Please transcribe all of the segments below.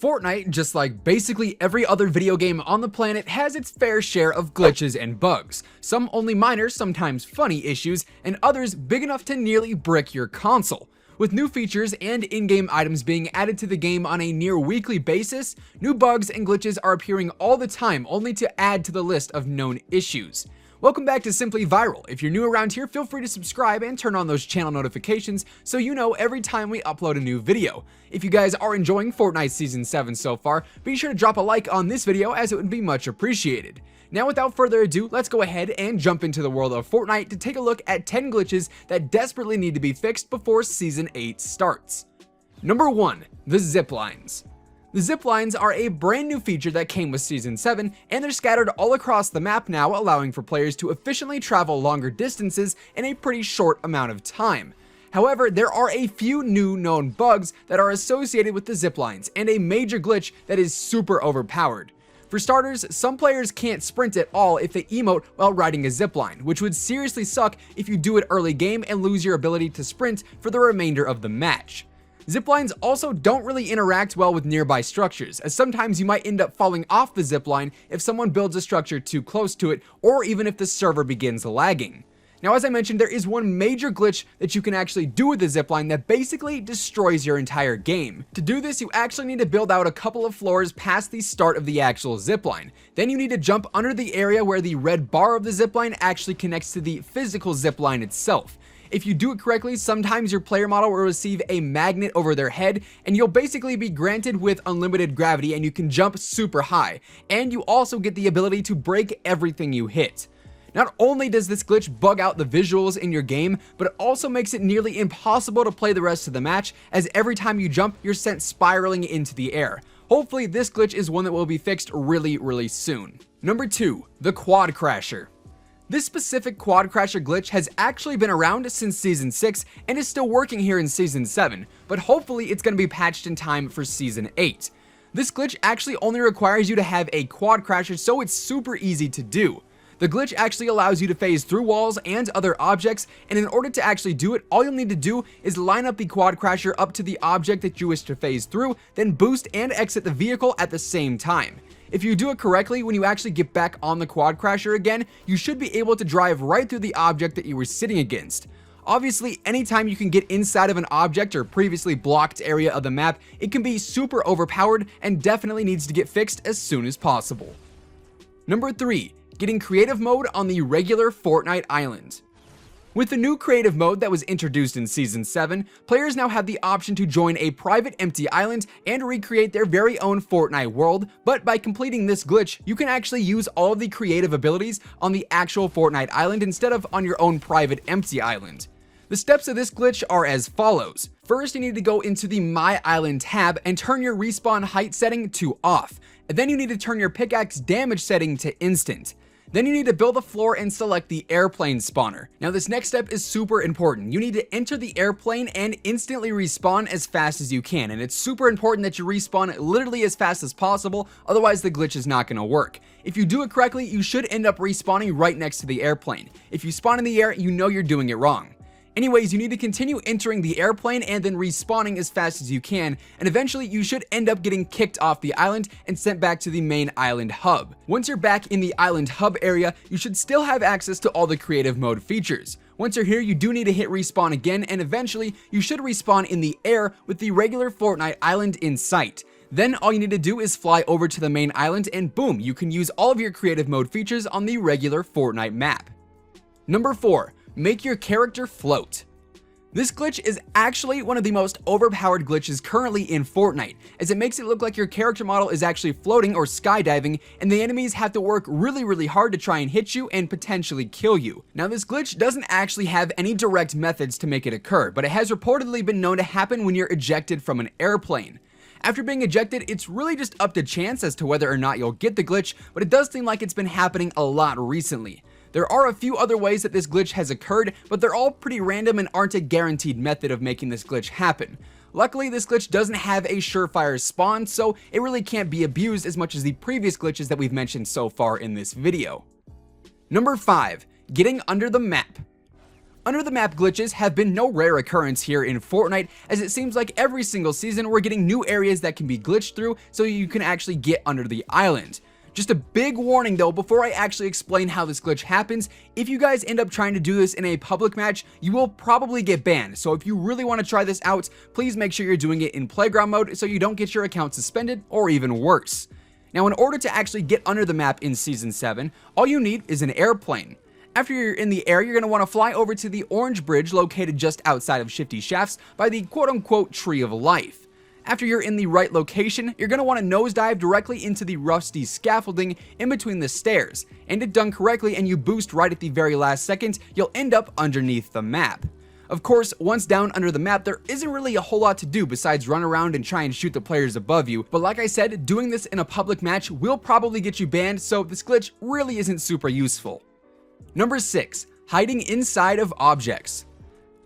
Fortnite, just like basically every other video game on the planet, has its fair share of glitches and bugs. Some only minor, sometimes funny issues, and others big enough to nearly brick your console. With new features and in-game items being added to the game on a near weekly basis, new bugs and glitches are appearing all the time, only to add to the list of known issues. Welcome back to Simply Viral. If you're new around here, feel free to subscribe and turn on those channel notifications so you know every time we upload a new video. If you guys are enjoying Fortnite Season 7 so far, be sure to drop a like on this video as it would be much appreciated. Now without further ado, let's go ahead and jump into the world of Fortnite to take a look at 10 glitches that desperately need to be fixed before Season 8 starts. Number 1. The Ziplines. The Ziplines are a brand new feature that came with Season 7, and they're scattered all across the map now, allowing for players to efficiently travel longer distances in a pretty short amount of time. However, there are a few new known bugs that are associated with the Ziplines, and a major glitch that is super overpowered. For starters, some players can't sprint at all if they emote while riding a zipline, which would seriously suck if you do it early game and lose your ability to sprint for the remainder of the match. Ziplines also don't really interact well with nearby structures, as sometimes you might end up falling off the zipline if someone builds a structure too close to it, or even if the server begins lagging. Now, as I mentioned, there is one major glitch that you can actually do with the zipline that basically destroys your entire game. To do this, you actually need to build out a couple of floors past the start of the actual zipline. Then you need to jump under the area where the red bar of the zipline actually connects to the physical zipline itself. If you do it correctly, sometimes your player model will receive a magnet over their head, and you'll basically be granted with unlimited gravity, and you can jump super high. And you also get the ability to break everything you hit. Not only does this glitch bug out the visuals in your game, but it also makes it nearly impossible to play the rest of the match, as every time you jump, you're sent spiraling into the air. Hopefully this glitch is one that will be fixed really soon. Number 2. The Quad Crasher. This specific quad crasher glitch has actually been around since Season 6 and is still working here in Season 7, but hopefully it's going to be patched in time for Season 8. This glitch actually only requires you to have a quad crasher, so it's super easy to do. The glitch actually allows you to phase through walls and other objects, and in order to actually do it, all you'll need to do is line up the quad crasher up to the object that you wish to phase through, then boost and exit the vehicle at the same time. If you do it correctly, when you actually get back on the quad crasher again, you should be able to drive right through the object that you were sitting against. Obviously, anytime you can get inside of an object or previously blocked area of the map, it can be super overpowered and definitely needs to get fixed as soon as possible. Number 3. Getting creative mode on the regular Fortnite island. With the new creative mode that was introduced in Season 7, players now have the option to join a private empty island and recreate their very own Fortnite world, but by completing this glitch, you can actually use all of the creative abilities on the actual Fortnite island instead of on your own private empty island. The steps of this glitch are as follows. First, you need to go into the My Island tab and turn your respawn height setting to off. And then you need to turn your pickaxe damage setting to instant. Then you need to build a floor and select the airplane spawner. Now this next step is super important. You need to enter the airplane and instantly respawn as fast as you can. And it's super important that you respawn literally as fast as possible, otherwise the glitch is not going to work. If you do it correctly, you should end up respawning right next to the airplane. If you spawn in the air, you know you're doing it wrong. Anyways, you need to continue entering the airplane and then respawning as fast as you can, and eventually you should end up getting kicked off the island and sent back to the main island hub. Once you're back in the island hub area, you should still have access to all the creative mode features. Once you're here, you do need to hit respawn again, and eventually you should respawn in the air with the regular Fortnite island in sight. Then all you need to do is fly over to the main island, and boom, you can use all of your creative mode features on the regular Fortnite map. Number 4. Make your character float. This glitch is actually one of the most overpowered glitches currently in Fortnite, as it makes it look like your character model is actually floating or skydiving, and the enemies have to work really hard to try and hit you and potentially kill you. Now this glitch doesn't actually have any direct methods to make it occur, but it has reportedly been known to happen when you're ejected from an airplane. After being ejected, it's really just up to chance as to whether or not you'll get the glitch, but it does seem like it's been happening a lot recently. There are a few other ways that this glitch has occurred, but they're all pretty random and aren't a guaranteed method of making this glitch happen. Luckily, this glitch doesn't have a surefire spawn, so it really can't be abused as much as the previous glitches that we've mentioned so far in this video. Number 5. Getting under the map. Under the map glitches have been no rare occurrence here in Fortnite, as it seems like every single season we're getting new areas that can be glitched through so you can actually get under the island. Just a big warning though, before I actually explain how this glitch happens, if you guys end up trying to do this in a public match, you will probably get banned. So if you really want to try this out, please make sure you're doing it in playground mode so you don't get your account suspended or even worse. Now, in order to actually get under the map in Season 7, all you need is an airplane. After you're in the air, you're going to want to fly over to the orange bridge located just outside of Shifty Shafts by the quote-unquote Tree of Life. After you're in the right location, you're going to want to nosedive directly into the rusty scaffolding in between the stairs, and if done correctly and you boost right at the very last second, you'll end up underneath the map. Of course, once down under the map, there isn't really a whole lot to do besides run around and try and shoot the players above you, but like I said, doing this in a public match will probably get you banned, so this glitch really isn't super useful. Number 6. Hiding inside of objects.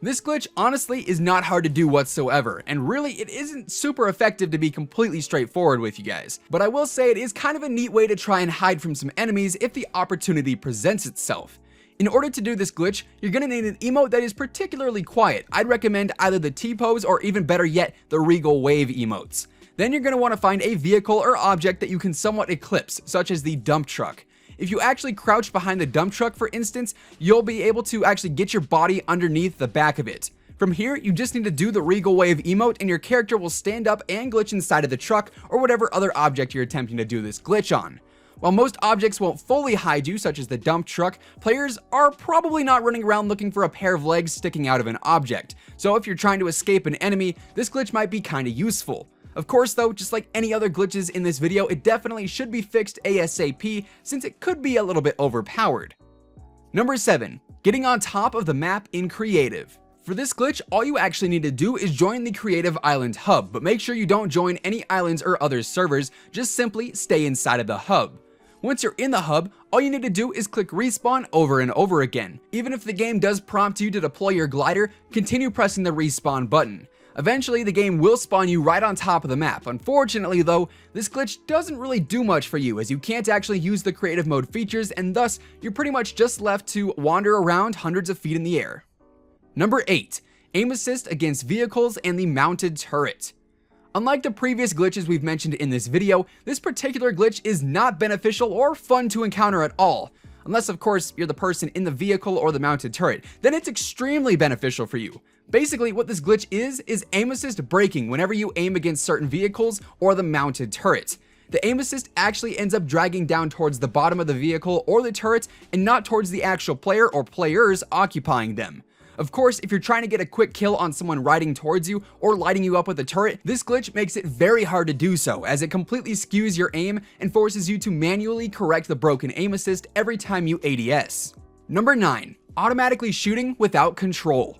This glitch honestly is not hard to do whatsoever, and really it isn't super effective to be completely straightforward with you guys. But I will say it is kind of a neat way to try and hide from some enemies if the opportunity presents itself. In order to do this glitch, you're going to need an emote that is particularly quiet. I'd recommend either the T-pose or even better yet, the Regal Wave emotes. Then you're going to want to find a vehicle or object that you can somewhat eclipse, such as the dump truck. If you actually crouch behind the dump truck, for instance, you'll be able to actually get your body underneath the back of it. From here, you just need to do the Regal Wave emote and your character will stand up and glitch inside of the truck or whatever other object you're attempting to do this glitch on. While most objects won't fully hide you, such as the dump truck, players are probably not running around looking for a pair of legs sticking out of an object. So if you're trying to escape an enemy, this glitch might be kinda useful. Of course though, just like any other glitches in this video, it definitely should be fixed ASAP since it could be a little bit overpowered. Number 7. Getting on top of the map in creative. For this glitch, all you actually need to do is join the Creative Island hub, but make sure you don't join any islands or other servers, just simply stay inside of the hub. Once you're in the hub, all you need to do is click respawn over and over again. Even if the game does prompt you to deploy your glider, continue pressing the respawn button. Eventually, the game will spawn you right on top of the map. Unfortunately though, this glitch doesn't really do much for you as you can't actually use the creative mode features and thus you're pretty much just left to wander around hundreds of feet in the air. Number 8. Aim assist against vehicles and the mounted turret. Unlike the previous glitches we've mentioned in this video, this particular glitch is not beneficial or fun to encounter at all. Unless of course you're the person in the vehicle or the mounted turret, then it's extremely beneficial for you. Basically what this glitch is aim assist braking whenever you aim against certain vehicles or the mounted turret. The aim assist actually ends up dragging down towards the bottom of the vehicle or the turret and not towards the actual player or players occupying them. Of course, if you're trying to get a quick kill on someone riding towards you or lighting you up with a turret, this glitch makes it very hard to do so as it completely skews your aim and forces you to manually correct the broken aim assist every time you ADS. Number 9. Automatically shooting without control.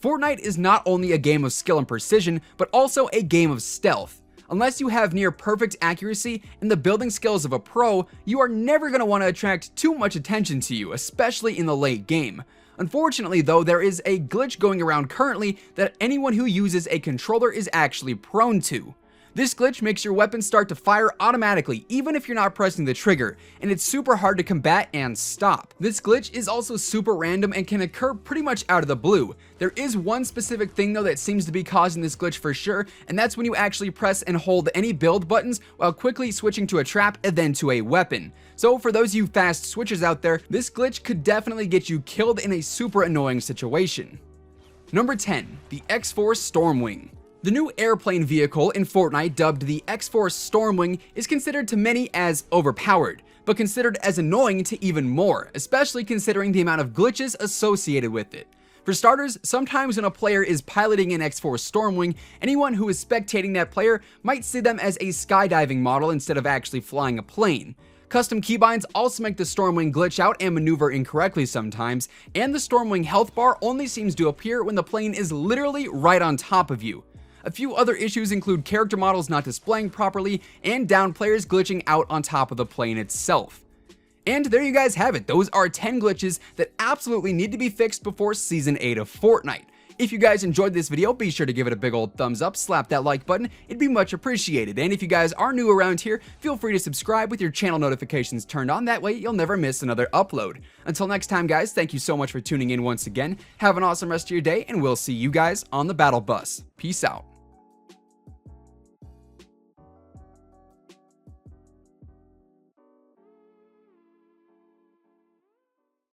Fortnite is not only a game of skill and precision, but also a game of stealth. Unless you have near perfect accuracy and the building skills of a pro, you are never going to want to attract too much attention to you, especially in the late game. Unfortunately though, there is a glitch going around currently that anyone who uses a controller is actually prone to. This glitch makes your weapon start to fire automatically even if you're not pressing the trigger, and it's super hard to combat and stop. This glitch is also super random and can occur pretty much out of the blue. There is one specific thing though that seems to be causing this glitch for sure, and that's when you actually press and hold any build buttons while quickly switching to a trap and then to a weapon. So for those of you fast switchers out there, this glitch could definitely get you killed in a super annoying situation. Number 10. The XForce Stormwing. The new airplane vehicle in Fortnite, dubbed the XForce Stormwing, is considered to many as overpowered, but considered as annoying to even more, especially considering the amount of glitches associated with it. For starters, sometimes when a player is piloting an XForce Stormwing, anyone who is spectating that player might see them as a skydiving model instead of actually flying a plane. Custom keybinds also make the Stormwing glitch out and maneuver incorrectly sometimes, and the Stormwing health bar only seems to appear when the plane is literally right on top of you. A few other issues include character models not displaying properly and down players glitching out on top of the plane itself. And there you guys have it. Those are 10 glitches that absolutely need to be fixed before Season 8 of Fortnite. If you guys enjoyed this video, be sure to give it a big old thumbs up, slap that like button, it'd be much appreciated. And if you guys are new around here, feel free to subscribe with your channel notifications turned on, that way you'll never miss another upload. Until next time guys, thank you so much for tuning in once again, have an awesome rest of your day, and we'll see you guys on the battle bus. Peace out.